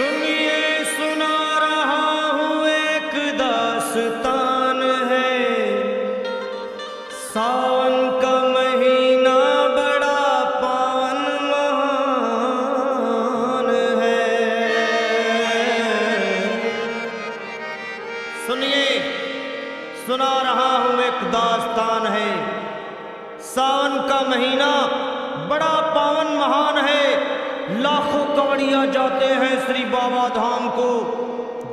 सुनिए सुना रहा हूँ एक दास्तान है। सावन का महीना बड़ा पावन महान है। सुनिए सुना रहा हूँ एक दास्तान है। सावन का महीना बड़ा पावन महान है। लाखों कवड़िया जाते हैं श्री बाबा धाम को,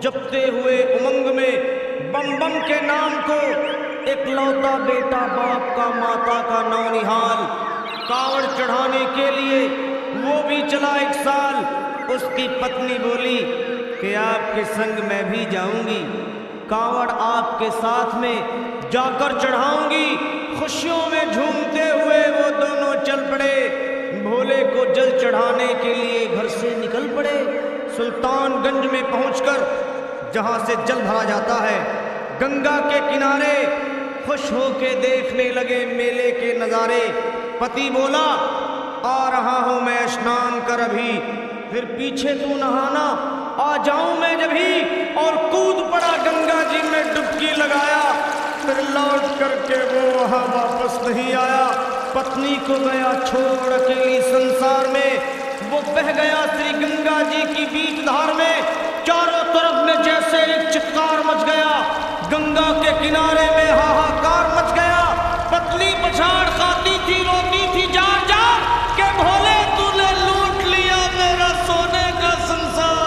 जपते हुए उमंग में बम बम के नाम को। एक लौता बेटा बाप का माता का नौनिहाल कांवड़ चढ़ाने के लिए वो भी चला एक साल। उसकी पत्नी बोली कि आपके संग मैं भी जाऊंगी, कांवड़ आपके साथ में जाकर चढ़ाऊंगी। खुशियों में झूमते हुए वो दोनों चल पड़े। भोले को जल चढ़ाने के लिए घर से निकल पड़े। सुल्तानगंज में पहुंचकर जहां से जल भरा जाता है, गंगा के किनारे खुश होके देखने लगे मेले के नजारे। पति बोला आ रहा हूं मैं स्नान कर अभी, फिर पीछे तू नहाना आ जाऊं मैं जभी। और कूद पड़ा गंगा जी में डुबकी लगाया। फिर लौट करके वो वहां वापस नहीं आया। पत्नी को गया छोड़ अकेली संसार में। वो बह गया श्री गंगा जी की बीच धार में। चारों तरफ में जैसे एक चित्कार मच गया, गंगा के किनारे में हाहाकार मच गया। पत्नी पछाड़ खाती थी, रोती थी जार जार के भोले तूने लूट लिया मेरा सोने का संसार।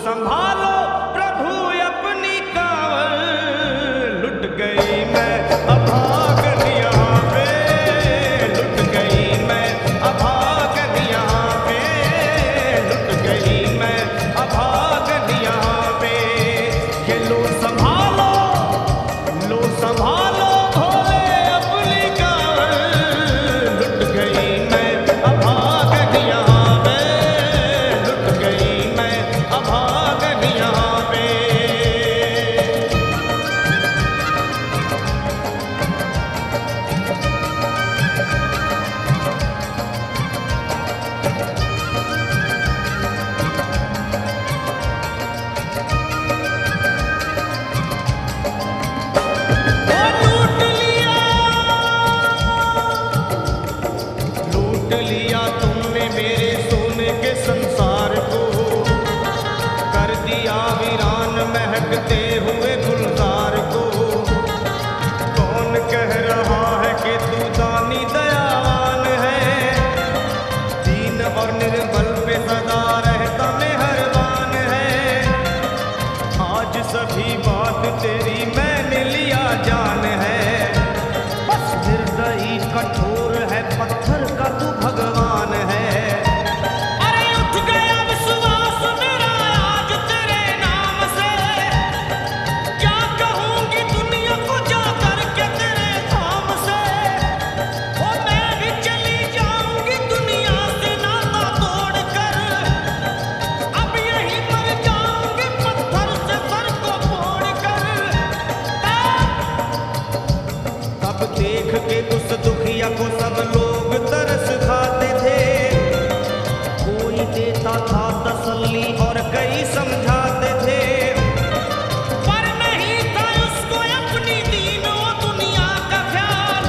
संभालो प्रभु अपनी कांवर, लुट गई मैं अभागन यहाँ पे, लुट गई मैं अभागन यहाँ पे, लुट गई मैं अभागन यहाँ पे। ये लो संभालो भोले अपनी कांवर, लुट गई मैं अभागन यहाँ पे, लुट गई मैं अभागन यहाँ पे। लूट लिया तुमने मेरे सोने के संसार को, कर दिया वीरान महकते हुए गुलजार को। कौन कह रहा है कि तू दानी दयावान है, दीन और निर्बल पे सदा रहता मेहरबान है। आज सभी बात तेरी मैंने लिया जान है, बस हृदय कठोर है पत्थर का तू भगवान है। अरे उठ गया विश्वास मेरा आज तेरे नाम से, क्या कहूंगी दुनिया को जा करके तेरे धाम से। ओ मैं भी चली जाऊंगी दुनिया से नाता तोड़ कर, अब यही मर जाऊंगी पत्थर से सर को फोड़ कर। तब देख के उस दुखिया को सब लोग तरस खाते थे, कोई देता था तसल्ली और कई समझाते थे। पर नहीं था उसको अपनी दीनो दुनिया का ख्याल,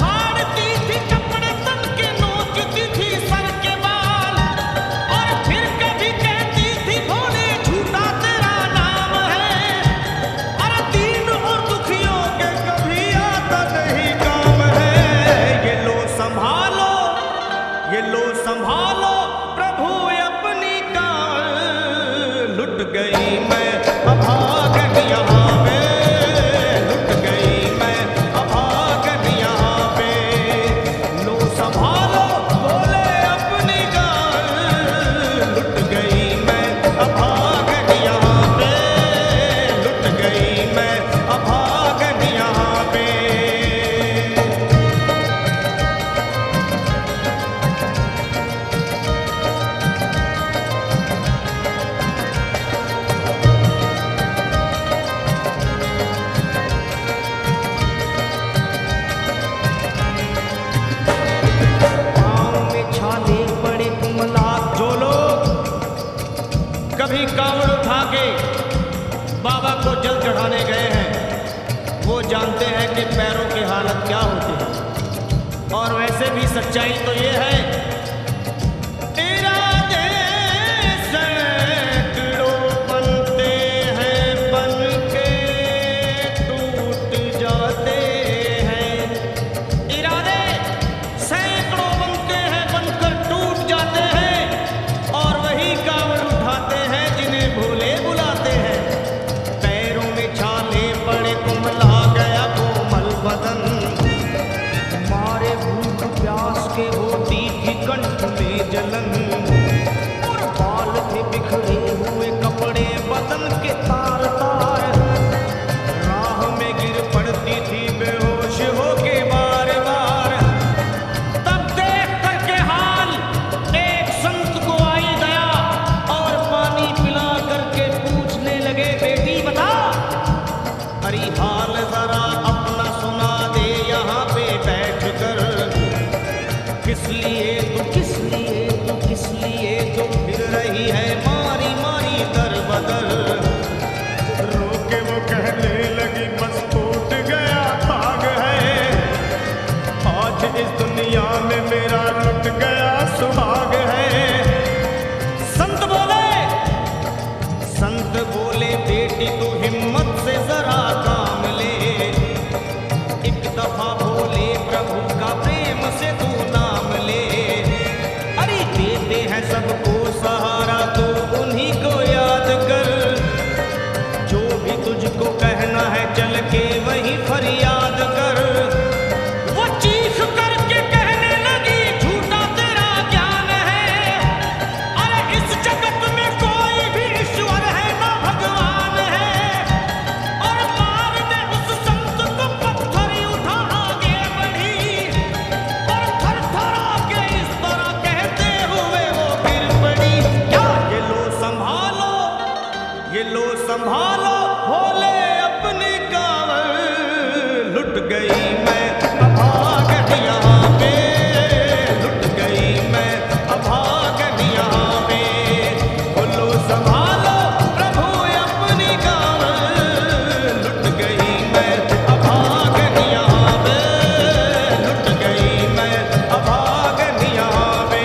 फाड़ती थी कपड़े तन के, नोचती थी सर के बाल। और फिर कभी कहती थी भोले झूठा तेरा नाम है, अरे दीन और दुखियों के कभी आता नहीं काम है। ये लो संभालो प्रभु अपनी कांवर, लुट गई मैं अभागन यहाँ पे, लुट गई मैं अभागन यहाँ की सच्चाई तो ये है, इरादे सैकड़ों बनते हैं, बन के टूट जाते हैं। इरादे सैकड़ों बनते हैं, बनकर टूट जाते हैं, और वही कावड़ उठाते हैं जिन्हें भोले बुलाते हैं। पैरों में छाले पड़े, कुम्हला गया कोमल बदन, मारे भूख प्यास के होती थी कंठ में जलन, और बाल थे बिखरे हुए कपड़े बदन के तार तार, राह में गिर पड़ती थी बेहोश होके बार बार। तब देख करके हाल एक संत को आई दया, और पानी पिला करके पूछने लगे, बेटी बता अरे हाल जरा अपना सुना दे यहाँ पे बैठ कर, किस लिए तू किस लिए तू किस लिए तू फिर रही है मारी मारी दर बदर। रोके वो कहने लगी बस टूट गया भाग है, आज इस दुनिया में मेरा लुट गया सुहाग है। संत बोले बेटी तू हिम्मत से जरा काम ले, एक दफा बोले प्रभु का प्रेम से तू नाम ले, अरे देते हैं सबको सहारा तो उन्हीं को याद कर, जो भी तुझको कहना है चल के वही फरियाद कर। वो चीख करके कहने लगी झूठा तेरा ज्ञान है, अरे इस जगत में कोई भी ईश्वर है ना भगवान है, और मारने उस संत को पत्थर ही उठा आगे बढ़ी, और थर थर आके इस तरह कहते हुए वो गिर पड़ी, क्या ये लो संभालो, ये लो संभालो भोले अपनी कांवर, लुट गई मैं अभागन यहाँ पे, लुट गई मैं अभागन यहाँ पे, बोलो संभालो प्रभु अपनी कांवर, लुट गई मैं अभागन यहाँ पे, लुट गई मैं अभागन यहाँ पे।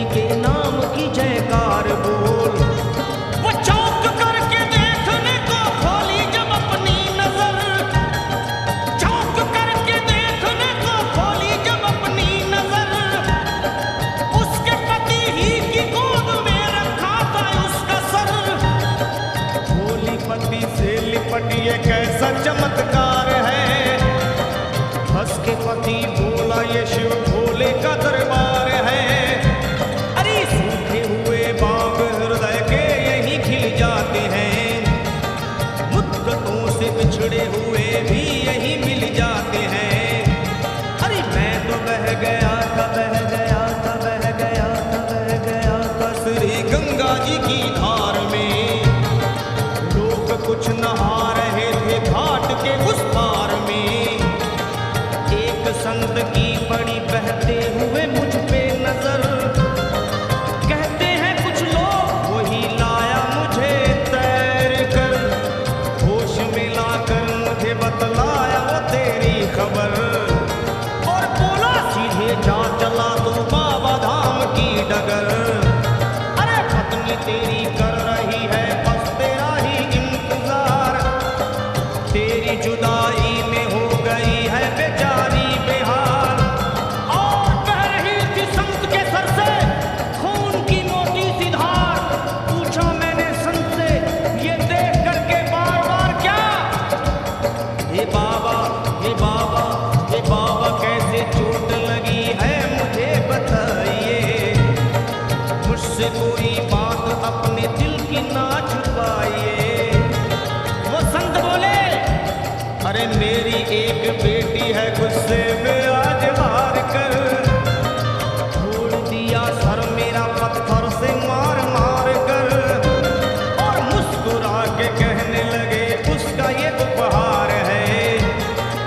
जी के नाम की जयकार बोल। वो चौंक करके देखने को खोली जब अपनी नजर, चौंक करके देखने को खोली जब अपनी नजर, उसके पति ही की गोद में रखा था उसका सर। बोली पति से लिपट ये कैसा चमत्कार है, हंस के पति बोला ये शिव भोले का दरबार है। अरे सूखे हुए बाग हृदय के यही खिल जाते हैं, मुद्दतों से बिछड़े हुए भी यही मिल जाते हैं। अरे मैं तो बह गया था, बह गया था, बह गया था, बह गया था श्री गंगा जी की धार में। लोग कुछ नहा रहे थे घाट के उस पार में। एक संत की पड़ी बहते हुए मुझ पे नजर, कहते हैं कुछ लोग वही लाया मुझे तैर कर, होश में लाकर मुझे बतलाया वो तेरी खबर, और बोला सीधे जा चला तू बाबा धाम की डगर। अरे पत्नी तेरी कर रही है बस तेरा ही इंतजार, तेरी जुदाई में हो गई है बेचारी बेहाल। और कह रही थी संत के सर से खून की मोटी सी धार। पूछा मैंने संत से ये देख करके बार बार क्या, हे बाबा, हे बाबा, हे बाबा कैसे चोट लगी है मुझे बताइए, मुझसे कोई बात अपने दिल की ना छुपाइए। वो संत बोले अरे मेरी एक बेटी है गुस्से में आज हार कर, छोड़ दिया सर मेरा पत्थर से मार मार कर, और मुस्कुरा के कहने लगे उसका ये उपहार है,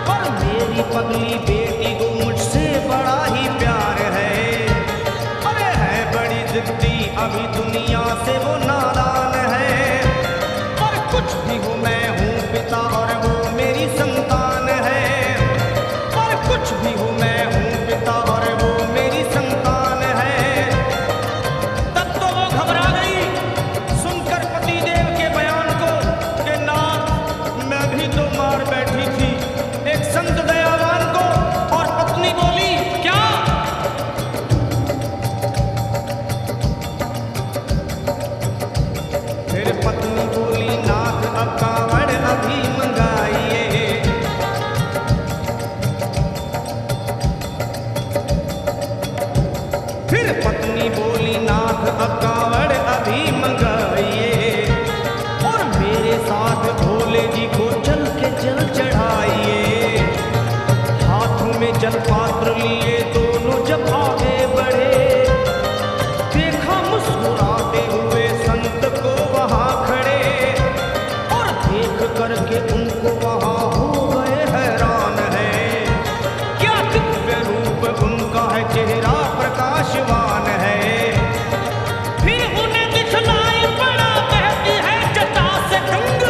पर मेरी पगली बेटी को मुझसे बड़ा ही प्यार है। अरे है बड़ी जिद्दी अभी दुनिया से वो नादान है, पर कुछ भी हो मैं हूँ पिता और वो मेरी संतान है, पर कुछ भी हो मैं हूँ पिता और वो मेरी संतान है। तब तो वो घबरा गई सुनकर पतिदेव के बयान को कि नाथ मैं भी तो मार बैठी थी एक संत दयावान को। और पत्नी बोली क्या, फिर पत्नी बोली नाथ अब कांवड़ अभी मंगाइए। फिर पत्नी बोली नाथ अब कांवड़ अभी मंगाइए, और मेरे साथ भोले जी को चल के जल चढ़ाइए। हाथ में जल पात्र लिए दोनों जब आगे बढ़े, देखा मुस्कुराते हुए संत को वहां खड़े, और देख करके उनको वहां हो गए हैरान है। क्या दिव्य रूप उनका है, चेहरा प्रकाशवान है। फिर उन्हें दिखलाई पड़ा बहती है जटा से गंग,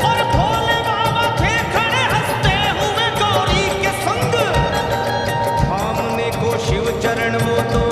और भोले बाबा थे खड़े हंसते हुए गौरी के संग। सामने को शिव चरण वो तो